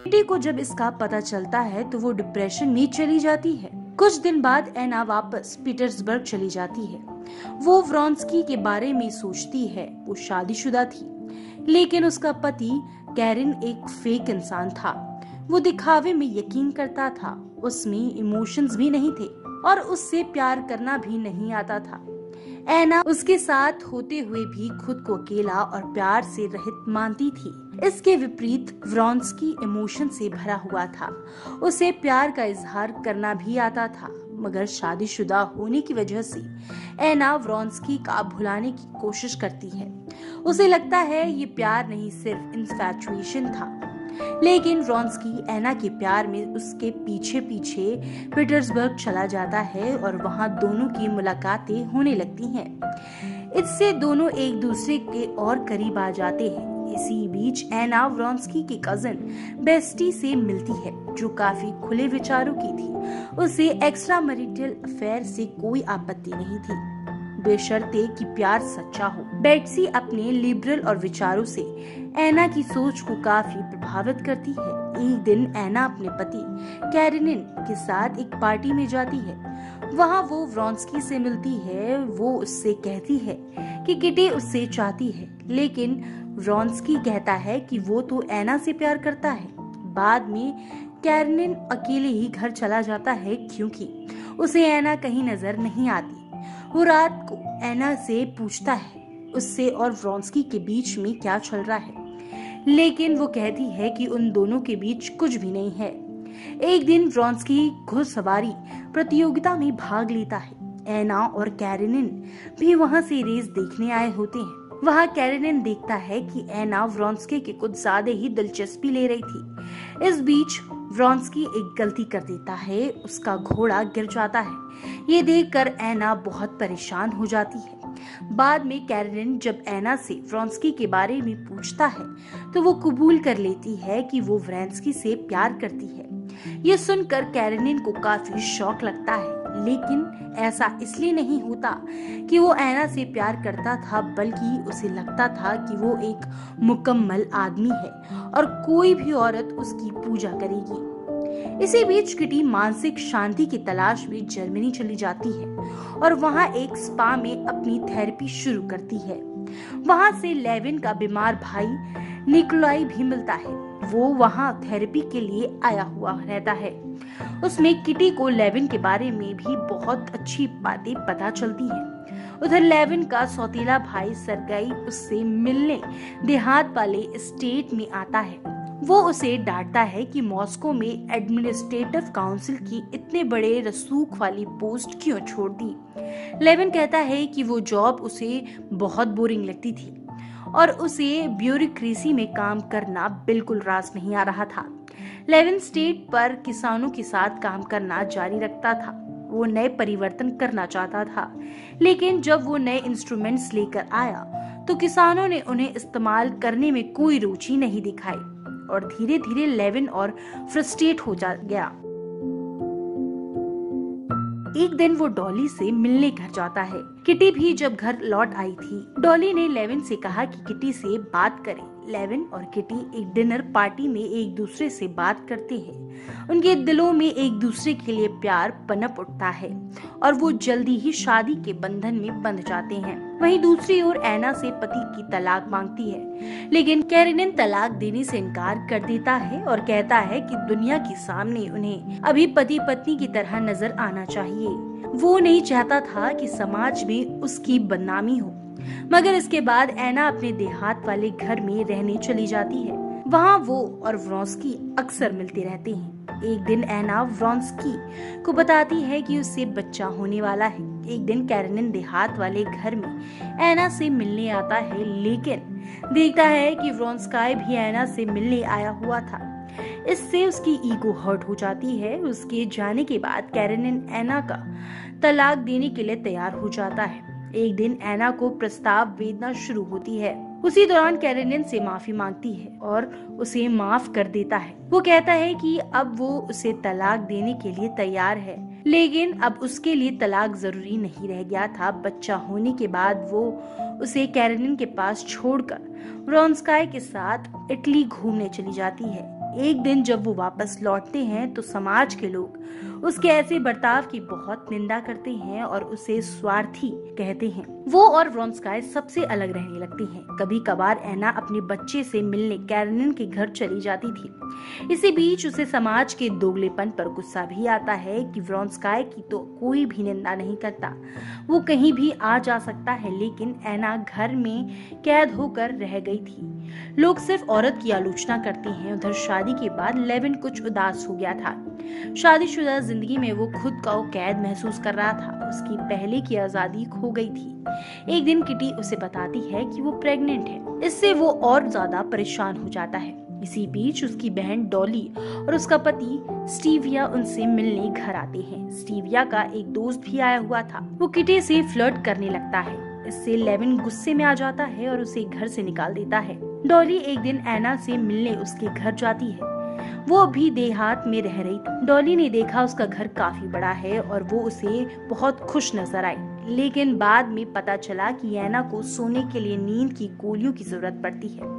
Kitty को जब इसका पता चलता है तो वो डिप्रेशन में चली जाती है। कुछ दिन बाद एना वापस पीटर्सबर्ग चली जाती है। वो व्रोंस्की के बारे में सोचती है। वो शादीशुदा थी, लेकिन उसका पति कैरिन एक फेक इंसान था। वो दिखावे में यकीन करता था, उसमें इमोशंस भी नहीं थे और उससे प्यार करना भी नहीं आता था। एना उसके साथ होते हुए भी खुद को अकेला और प्यार से रहित मानती थी। इसके विपरीत व्रोंस्की इमोशन से भरा हुआ था। उसे प्यार का इजहार करना भी आता था, मगर शादीशुदा होने की वजह से एना व्रोंस्की का भुलाने की कोशिश करती है। उसे लगता है ये प्यार नहीं, सिर्फ इन्फैचुएशन था। लेकिन व्रोंस्की एना के प्यार में उसके पीछे पीछे पीटर्सबर्ग चला जाता है और वहां दोनों की मुलाकातें होने लगती हैं। इससे दोनों एक दूसरे के और करीब आ जाते हैं। इसी बीच एना व्रोंस्की की कजिन बेस्टी से मिलती है, जो काफी खुले विचारों की थी। उसे एक्स्ट्रा मैरिटल अफेयर से कोई आपत्ति नहीं थी, बेशर्ते कि प्यार सच्चा हो। बेट्सी अपने लिबरल और विचारों से एना की सोच को काफी प्रभावित करती है। एक दिन एना अपने पति कैरिनिन के साथ एक पार्टी में जाती है। वहां वो व्रोंस्की से मिलती है। वो उससे कहती है कि किटी उससे चाहती है, लेकिन व्रोंस्की कहता है कि वो तो एना से प्यार करता है। बाद में कैरिनिन अकेले ही घर चला जाता है, क्योंकि उसे एना कहीं नजर नहीं आती। वो रात को एना से पूछता है उससे और व्रोंस्की के बीच में क्या चल रहा है, लेकिन वो कहती है कि उन दोनों के बीच कुछ भी नहीं है। एक दिन व्रोंस्की घुड़सवारी प्रतियोगिता में भाग लेता है। एना और कैरिनिन भी वहां से रेस देखने आए होते हैं। वहां कैरिनिन देखता है कि एना व्रोंस्की के कुछ ज्यादा ही दिलचस्पी ले रही थी। इस बीच व्रोंस्की एक गलती कर देता है, उसका घोड़ा गिर जाता है। ये देखकर एना बहुत परेशान हो जाती है। बाद में कैरिनिन जब एना से व्रोंस्की के बारे में पूछता है तो वो कबूल कर लेती है कि वो व्रोंस्की से प्यार करती है। ये सुनकर कैरिनिन को काफी शौक लगता है, लेकिन ऐसा इसलिए नहीं होता कि वो एना से प्यार करता था, बल्कि उसे लगता था कि वो एक मुकम्मल आदमी है और कोई भी औरत उसकी पूजा करेगी। इसी बीच किटी मानसिक शांति की तलाश में जर्मनी चली जाती है और वहां एक स्पा में अपनी थेरेपी शुरू करती है। वहां से लेविन का बीमार भाई निकोलाई भी मिलता है। वो वहां थेरेपी के लिए आया हुआ रहता है। उसमें किटी को लेविन के बारे में भी बहुत अच्छी बातें पता चलती हैं। उधर लेविन का सौतेला भाई सरगई उससे मिलने देहात वाले स्टेट में आता है। वो उसे डांटता है कि मॉस्को में एडमिनिस्ट्रेटिव काउंसिल की इतने बड़े रसूख वाली पोस्ट क्यों छोड़ दी। लेविन कहता है कि वो जॉब उसे बहुत बोरिंग लगती थी और उसे ब्यूरोक्रेसी में काम करना बिल्कुल रास नहीं आ रहा था। लेविन स्टेट पर किसानों के साथ काम करना जारी रखता था। वो नए परिवर्तन करना चाहता था, लेकिन जब वो नए इंस्ट्रूमेंट्स लेकर आया तो किसानों ने उन्हें इस्तेमाल करने में कोई रुचि नहीं दिखाई और धीरे धीरे लेविन और फ्रस्ट्रेट हो गया। एक दिन वो डॉली से मिलने घर जाता है। किटी भी जब घर लौट आई थी, डॉली ने लेविन से कहा कि किटी से बात करे। लेविन और किटी एक डिनर पार्टी में एक दूसरे से बात करते हैं। उनके दिलों में एक दूसरे के लिए प्यार पनप उठता है और वो जल्दी ही शादी के बंधन में बंध जाते हैं। वहीं दूसरी ओर एना से पति की तलाक मांगती है, लेकिन कैरिनिन तलाक देने से इनकार कर देता है और कहता है कि दुनिया के सामने उन्हें अभी पति पत्नी की तरह नजर आना चाहिए। वो नहीं चाहता था कि समाज में उसकी बदनामी हो। मगर इसके बाद एना अपने देहात वाले घर में रहने चली जाती है। वहाँ वो और व्रोंस्की अक्सर मिलते रहते हैं। एक दिन एना व्रोंस्की को बताती है कि उससे बच्चा होने वाला है। एक दिन कैरिनिन देहात वाले घर में एना से मिलने आता है, लेकिन देखता है कि व्रोंस्काई भी एना से मिलने आया हुआ था। इससे उसकी ईगो हर्ट हो जाती है। उसके जाने के बाद कैरिनिन एना का तलाक देने के लिए तैयार हो जाता है। एक दिन एना को प्रस्ताव भेजना शुरू होती है। उसी दौरान कैरिनिन से माफी मांगती है और उसे माफ कर देता है। वो कहता है कि अब वो उसे तलाक देने के लिए तैयार है, लेकिन अब उसके लिए तलाक जरूरी नहीं रह गया था। बच्चा होने के बाद वो उसे कैरिनिन के पास छोड़कर व्रोंस्काई के साथ इटली घूमने चली जाती है। एक दिन जब वो वापस लौटते हैं तो समाज के लोग उसके ऐसे बर्ताव की बहुत निंदा करते हैं और उसे स्वार्थी कहते हैं। वो और व्रोंस्काई सबसे अलग रहने लगती हैं। कभी कभार एना अपने बच्चे से मिलने कैरेनिन के घर चली जाती थी। इसी बीच उसे समाज के दोगलेपन पर गुस्सा भी आता है कि व्रोंस्काई की तो कोई भी निंदा नहीं करता, वो कहीं भी आ जा सकता है, लेकिन एना घर में कैद होकर रह गई थी। लोग सिर्फ औरत की आलोचना करते हैं। उधर शादी के बाद लेविन कुछ उदास हो गया था। शादीशुदा जिंदगी में वो खुद को कैद महसूस कर रहा था। उसकी पहले की आजादी खो गई थी। एक दिन किटी उसे बताती है कि वो प्रेग्नेंट है। इससे वो और ज्यादा परेशान हो जाता है। इसी बीच उसकी बहन डॉली और उसका पति स्टीविया उनसे मिलने घर आते हैं। स्टीविया का एक दोस्त भी आया हुआ था। वो किटी से फ्लर्ट करने लगता है। इससे लेविन गुस्से में आ जाता है और उसे घर से निकाल देता है। डॉली एक दिन एना से मिलने उसके घर जाती है। वो अभी देहात में रह रही थी। डॉली ने देखा उसका घर काफी बड़ा है और वो उसे बहुत खुश नजर आई, लेकिन बाद में पता चला कि एना को सोने के लिए नींद की गोलियों की जरूरत पड़ती है।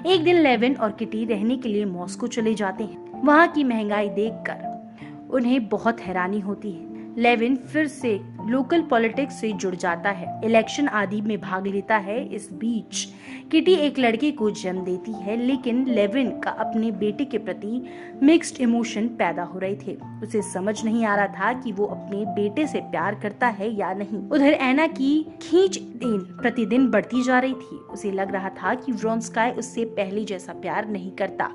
एक दिन लेविन और किटी रहने के लिए मॉस्को चले जाते हैं। वहाँ की महंगाई देखकर उन्हें बहुत हैरानी होती है। लेविन फिर से लोकल पॉलिटिक्स से जुड़ जाता है, इलेक्शन आदि में भाग लेता है। इस बीच किटी एक लड़के को जन्म देती है, लेकिन लेविन का अपने बेटे के प्रति मिक्स्ड इमोशन पैदा हो रहे थे। उसे समझ नहीं आ रहा था कि वो अपने बेटे से प्यार करता है या नहीं। उधर एना की खींच दिन प्रतिदिन बढ़ती जा रही थी। उसे लग रहा था कि व्रोंस्काई उससे पहले जैसा प्यार नहीं करता।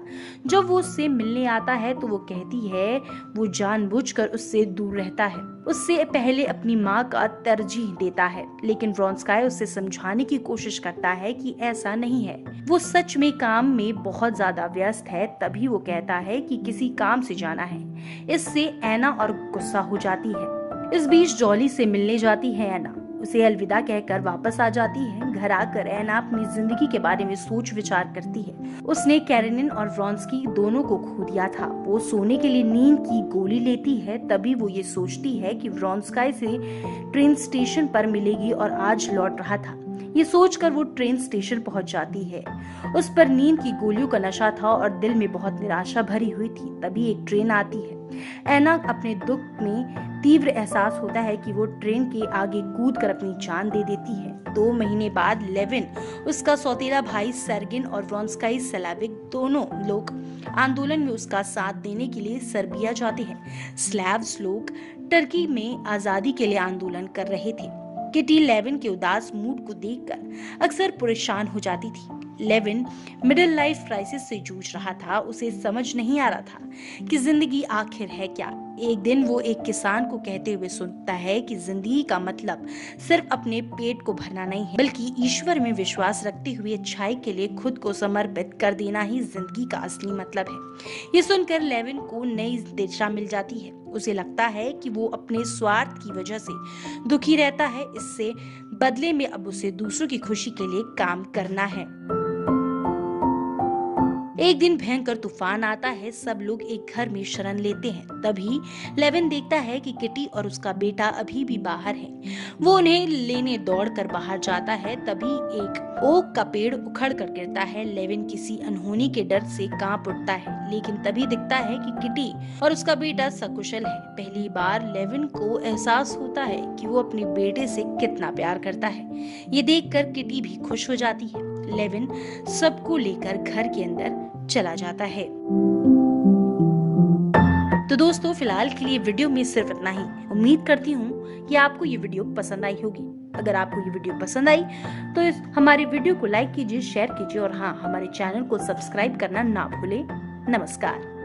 जब वो उससे मिलने आता है तो वो कहती है वो जानबूझकर उससे दूर रहता है, उससे पहले अपनी माँ का तरजीह देता है। लेकिन व्रोंस्काई उसे समझाने की कोशिश करता है कि ऐसा नहीं है, वो सच में काम में बहुत ज्यादा व्यस्त है। तभी वो कहता है कि किसी काम से जाना है। इससे एना और गुस्सा हो जाती है। इस बीच डॉली से मिलने जाती है एना, उसे अलविदा कहकर वापस आ जाती है। घर आकर एना अपनी जिंदगी के बारे में सोच विचार करती है। उसने कैरेनिन और व्रोंस्की दोनों को खो दिया था। वो सोने के लिए नींद की गोली लेती है। तभी वो ये सोचती है कि व्रोंस्काई से ट्रेन स्टेशन पर मिलेगी और आज लौट रहा था। ये सोचकर वो ट्रेन स्टेशन पहुंच जाती है। उस पर नींद की गोलियों का नशा था और दिल में बहुत निराशा भरी हुई थी। तभी एक ट्रेन आती है। एना अपने दुख में तीव्र एहसास होता है कि वो ट्रेन के आगे कूदकर अपनी जान दे देती है। 2 महीने बाद लेविन, उसका सौतेला भाई सर्गिन और व्रोंस्काई स्लाविक दोनों लोग आंदोलन में उसका साथ देने के लिए सर्बिया जाते हैं। स्लैव्स लोग टर्की में आजादी के लिए आंदोलन कर रहे थे। किटी लेविन के उदास मूड को देखकर अक्सर परेशान हो जाती थी। लेविन मिडिल लाइफ क्राइसिस से जूझ रहा था। उसे समझ नहीं आ रहा था कि जिंदगी आखिर है क्या। एक दिन वो एक किसान को कहते हुए सुनता है कि जिंदगी का मतलब सिर्फ अपने पेट को भरना नहीं है, बल्कि ईश्वर में विश्वास रखते हुए अच्छाई के लिए खुद को समर्पित कर देना ही जिंदगी का असली मतलब है। ये सुनकर लेविन को नई दिशा मिल जाती है। उसे लगता है कि वो अपने स्वार्थ की वजह से दुखी रहता है। इससे बदले में अब उसे दूसरों की खुशी के लिए काम करना है। एक दिन भयंकर तूफान आता है। सब लोग एक घर में शरण लेते हैं। तभी लेविन देखता है कि किटी और उसका बेटा अभी भी बाहर है। वो उन्हें लेने दौड़कर बाहर जाता है। तभी एक ओक का पेड़ उखड़ कर गिरता है। लेविन किसी अनहोनी के डर से कांप उठता है, लेकिन तभी दिखता है कि किटी और उसका बेटा सकुशल है। पहली बार लेविन को एहसास होता है कि वो अपने बेटे से कितना प्यार करता है। ये देखकर किटी भी खुश हो जाती है। लेविन सबको लेकर घर के अंदर चला जाता है। तो दोस्तों, फिलहाल के लिए वीडियो में सिर्फ इतना ही। उम्मीद करती हूँ कि आपको ये वीडियो पसंद आई होगी। अगर आपको ये वीडियो पसंद आई तो हमारे वीडियो को लाइक कीजिए, शेयर कीजिए और हाँ, हमारे चैनल को सब्सक्राइब करना ना भूलें। नमस्कार।